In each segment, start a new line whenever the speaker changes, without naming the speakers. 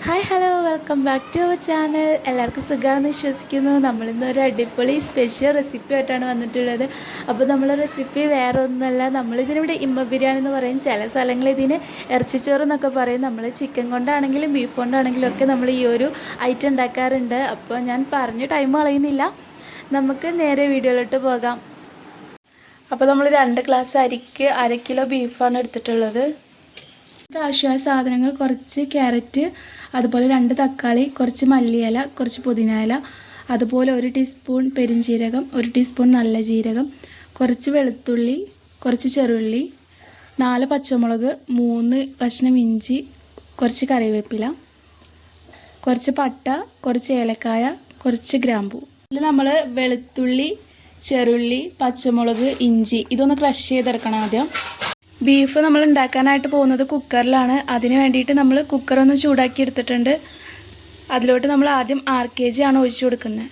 Hi hello welcome back to our channel. എല്ലാവർക്കും സുഖമാണെന്ന് വിശ്വസിക്കുന്നു. നമ്മളിന്നൊരു അടിപൊളി സ്പെഷ്യൽ റെസിപ്പി ആയിട്ടാണ് വന്നിട്ടുള്ളത്. അപ്പോൾ നമ്മൾ റെസിപ്പി വേറെ ഒന്നുമല്ല, നമ്മളിതിനിവിടെ ഇമ്മ ബിരിയാണി എന്ന് പറയും, ചില സ്ഥലങ്ങളിൽ ഇതിന് ഇറച്ചിച്ചോറ് എന്നൊക്കെ പറയും. നമ്മൾ ചിക്കൻ കൊണ്ടാണെങ്കിലും ബീഫ് കൊണ്ടാണെങ്കിലും ഒക്കെ നമ്മൾ ഈ ഒരു ഐറ്റം ഉണ്ടാക്കാറുണ്ട്. അപ്പോൾ ഞാൻ പറഞ്ഞ ടൈം കളയുന്നില്ല, നമുക്ക് നേരെ വീഡിയോയിലോട്ട് പോകാം. അപ്പോൾ നമ്മൾ 2 ഗ്ലാസ് അരിക്ക് 1/2 കിലോ ബീഫാണ് എടുത്തിട്ടുള്ളത്. ആവശ്യമായ സാധനങ്ങൾ: കുറച്ച് ക്യാരറ്റ്, അതുപോലെ 2 തക്കാളി, കുറച്ച് മല്ലിയില, കുറച്ച് പുതിന ഇല, അതുപോലെ 1 ടീസ്പൂൺ പെരിഞ്ജീരകം, 1 ടീസ്പൂൺ നല്ല ജീരകം, കുറച്ച് വെളുത്തുള്ളി, കുറച്ച് ചെറുള്ളി, 4 പച്ചമുളക്, 3 കഷ്ണം ഇഞ്ചി, കുറച്ച് കറിവേപ്പില, കുറച്ച് പട്ട, കുറച്ച് ഏലക്കായ, കുറച്ച് ഗ്രാമ്പൂ. ഇതിൽ നമ്മൾ വെളുത്തുള്ളി, ചെറുള്ളി, പച്ചമുളക്, ഇഞ്ചി ഇതൊന്ന് ക്രഷ് ചെയ്തെടുക്കണം ആദ്യം. ബീഫ് നമ്മൾ ഉണ്ടാക്കാനായിട്ട് പോകുന്നത് കുക്കറിലാണ്. അതിന് വേണ്ടിയിട്ട് നമ്മൾ കുക്കറൊന്ന് ചൂടാക്കി എടുത്തിട്ടുണ്ട്. അതിലോട്ട് നമ്മൾ ആദ്യം 6 kg ആണ് ഒഴിച്ചു കൊടുക്കുന്നത്.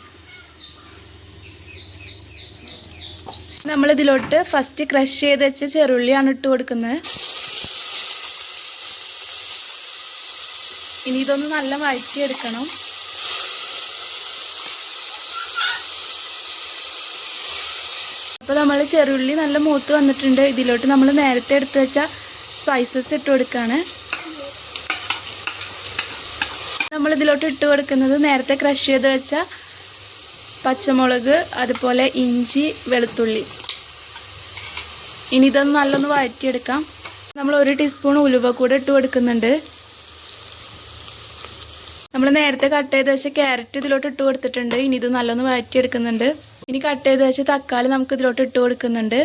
നമ്മളിതിലോട്ട് ഫസ്റ്റ് ക്രഷ് ചെയ്ത് വെച്ച ചെറുള്ളിയാണ് ഇട്ട് കൊടുക്കുന്നത്. ഇനി ഇതൊന്ന് നല്ല വഴറ്റിയെടുക്കണം. അപ്പോൾ നമ്മൾ ചെറുള്ളി നല്ല മൂത്ത് വന്നിട്ടുണ്ട്. ഇതിലോട്ട് നമ്മൾ നേരത്തെ എടുത്ത് വെച്ച സ്പൈസസ് ഇട്ട് കൊടുക്കുകയാണ്. നമ്മളിതിലോട്ട് ഇട്ട് കൊടുക്കുന്നത് നേരത്തെ ക്രഷ് ചെയ്ത് വെച്ച പച്ചമുളക്, അതുപോലെ ഇഞ്ചി, വെളുത്തുള്ളി. ഇനി ഇതൊന്ന് നല്ലൊന്ന് വഴറ്റിയെടുക്കാം. നമ്മൾ 1 ടീസ്പൂൺ ഉലുവ കൂടെ ഇട്ട് കൊടുക്കുന്നുണ്ട്. നമ്മൾ നേരത്തെ കട്ട് ചെയ്ത് വെച്ച ക്യാരറ്റ് ഇതിലോട്ട് ഇട്ട് കൊടുത്തിട്ടുണ്ട്. ഇനി ഇത് നല്ലൊന്ന് വഴറ്റിയെടുക്കുന്നുണ്ട്. ഇനി കട്ട് ചെയ്ത് വെച്ച തക്കാളി നമുക്ക് ഇതിലോട്ട് ഇട്ട് കൊടുക്കുന്നുണ്ട്.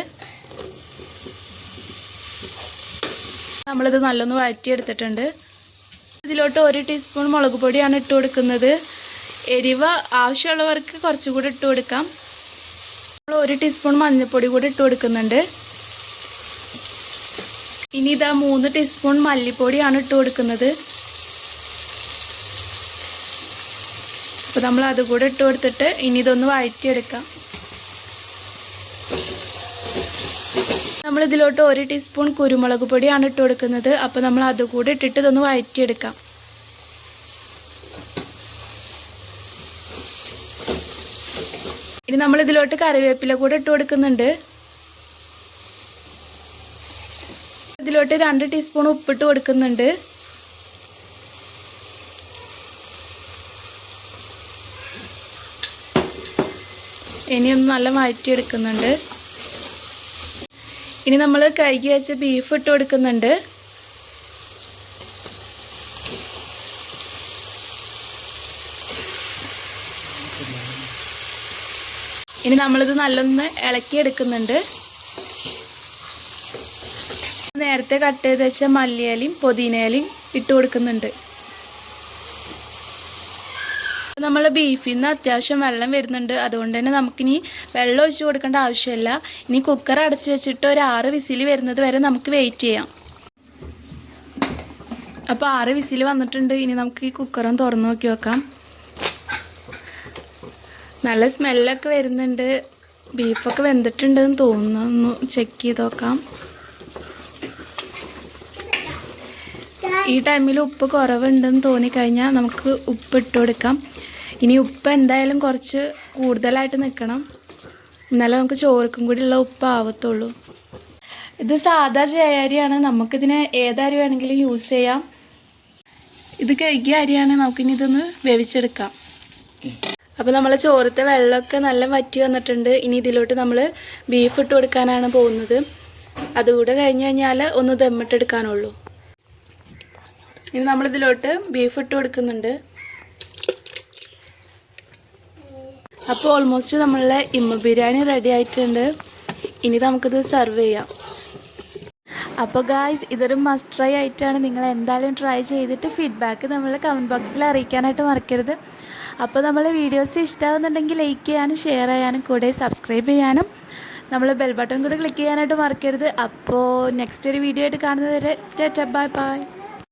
നമ്മളിത് നല്ലൊന്ന് വഴറ്റിയെടുത്തിട്ടുണ്ട്. ഇതിലോട്ട് 1 ടീസ്പൂൺ മുളക് പൊടിയാണ് ഇട്ട് കൊടുക്കുന്നത്. എരിവ് ആവശ്യമുള്ളവർക്ക് കുറച്ചുകൂടി ഇട്ട് കൊടുക്കാം. നമ്മൾ 1 ടീസ്പൂൺ മഞ്ഞൾപ്പൊടി കൂടി ഇട്ട് കൊടുക്കുന്നുണ്ട്. ഇനി ഇതാ 3 ടീസ്പൂൺ മല്ലിപ്പൊടിയാണ് ഇട്ട് കൊടുക്കുന്നത്. അപ്പോൾ നമ്മൾ അതുകൂടെ ഇട്ട് കൊടുത്തിട്ട് ഇനി ഇതൊന്ന് വഴറ്റിയെടുക്കാം. നമ്മളിതിലോട്ട് 1 ടീസ്പൂൺ കുരുമുളക് പൊടിയാണ് ഇട്ട് കൊടുക്കുന്നത്. അപ്പോൾ നമ്മൾ അതുകൂടെ ഇട്ടിട്ട് ഇതൊന്ന് വഴറ്റിയെടുക്കാം. ഇനി നമ്മളിതിലോട്ട് കറിവേപ്പില കൂടെ ഇട്ട് കൊടുക്കുന്നുണ്ട്. ഇതിലോട്ട് 2 ടീസ്പൂൺ ഉപ്പിട്ട് കൊടുക്കുന്നുണ്ട്. ഇനിയൊന്ന് നല്ല വഴറ്റിയെടുക്കുന്നുണ്ട്. ഇനി നമ്മൾ കഴുകി വെച്ച ബീഫ് ഇട്ട് കൊടുക്കുന്നുണ്ട്. ഇനി നമ്മളിത് നല്ലൊന്ന് ഇളക്കിയെടുക്കുന്നുണ്ട്. നേരത്തെ കട്ട് ചെയ്ത് വെച്ച മല്ലിയിലയും പുതിനയിലയും ഇട്ട് കൊടുക്കുന്നുണ്ട്. നമ്മൾ ബീഫിൽ നിന്ന് അത്യാവശ്യം വെള്ളം വരുന്നുണ്ട്. അതുകൊണ്ട് തന്നെ നമുക്കിനി വെള്ളം ഒഴിച്ച് കൊടുക്കേണ്ട ആവശ്യമില്ല. ഇനി കുക്കർ അടച്ച് വെച്ചിട്ട് ഒരു 6 വിസിൽ വരുന്നത് വരെ നമുക്ക് വെയിറ്റ് ചെയ്യാം. അപ്പോൾ 6 വിസിൽ വന്നിട്ടുണ്ട്. ഇനി നമുക്ക് ഈ കുക്കറൊന്ന് തുറന്ന് നോക്കി നോക്കാം. നല്ല സ്മെല്ലൊക്കെ വരുന്നുണ്ട്. ബീഫൊക്കെ വെന്തിട്ടുണ്ടെന്ന് തോന്നുന്നു. ഒന്ന് ചെക്ക് ചെയ്ത് നോക്കാം. ഈ ടൈമിൽ ഉപ്പ് കുറവുണ്ടെന്ന് തോന്നിക്കഴിഞ്ഞാൽ നമുക്ക് ഉപ്പ് ഇട്ട് കൊടുക്കാം. ഇനി ഉപ്പ് എന്തായാലും കുറച്ച് കൂടുതലായിട്ട് നിൽക്കണം, എന്നാലേ നമുക്ക് ചോറിക്കും കൂടി ഉള്ള ഉപ്പ് ആവത്തുള്ളൂ. ഇത് സാധാ ജയരിയാണ്. നമുക്കിതിന് ഏതരി വേണമെങ്കിലും യൂസ് ചെയ്യാം. ഇത് കഴുകിയ അരിയാണ്. നമുക്കിനി ഇതൊന്ന് വേവിച്ചെടുക്കാം. അപ്പോൾ നമ്മൾ ചോറത്തെ വെള്ളമൊക്കെ നല്ല വറ്റി വന്നിട്ടുണ്ട്. ഇനി ഇതിലോട്ട് നമ്മൾ ബീഫ് ഇട്ട് കൊടുക്കാനാണ് പോകുന്നത്. അതുകൂടെ കഴിഞ്ഞ് കഴിഞ്ഞാൽ ഒന്ന് ദമ്മിട്ടെടുക്കാനുള്ളൂ. ഇനി നമ്മളിതിലോട്ട് ബീഫ് ഇട്ട് കൊടുക്കുന്നുണ്ട്. അപ്പോൾ ഓൾമോസ്റ്റ് നമ്മളുടെ ഇമ്മ ബിരിയാണി റെഡി ആയിട്ടുണ്ട്. ഇനി നമുക്കിത് സെർവ് ചെയ്യാം. അപ്പോൾ ഗായ്സ്, ഇതൊരു മസ്റ്റ് ട്രൈ ആയിട്ടാണ്. നിങ്ങൾ എന്തായാലും ട്രൈ ചെയ്തിട്ട് ഫീഡ്ബാക്ക് നമ്മൾ കമൻറ്റ് ബോക്സിൽ അറിയിക്കാനായിട്ട് മറക്കരുത്. അപ്പോൾ നമ്മളെ വീഡിയോസ് ഇഷ്ടമാകുന്നുണ്ടെങ്കിൽ ലൈക്ക് ചെയ്യാനും ഷെയർ ചെയ്യാനും കൂടെ സബ്സ്ക്രൈബ് ചെയ്യാനും നമ്മൾ ബെൽ ബട്ടൺ കൂടെ ക്ലിക്ക് ചെയ്യാനായിട്ട് മറക്കരുത്. അപ്പോൾ നെക്സ്റ്റ് ഒരു വീഡിയോ ആയിട്ട് കാണുന്നത് വരെ ടാറ്റാ ബൈ ബൈ.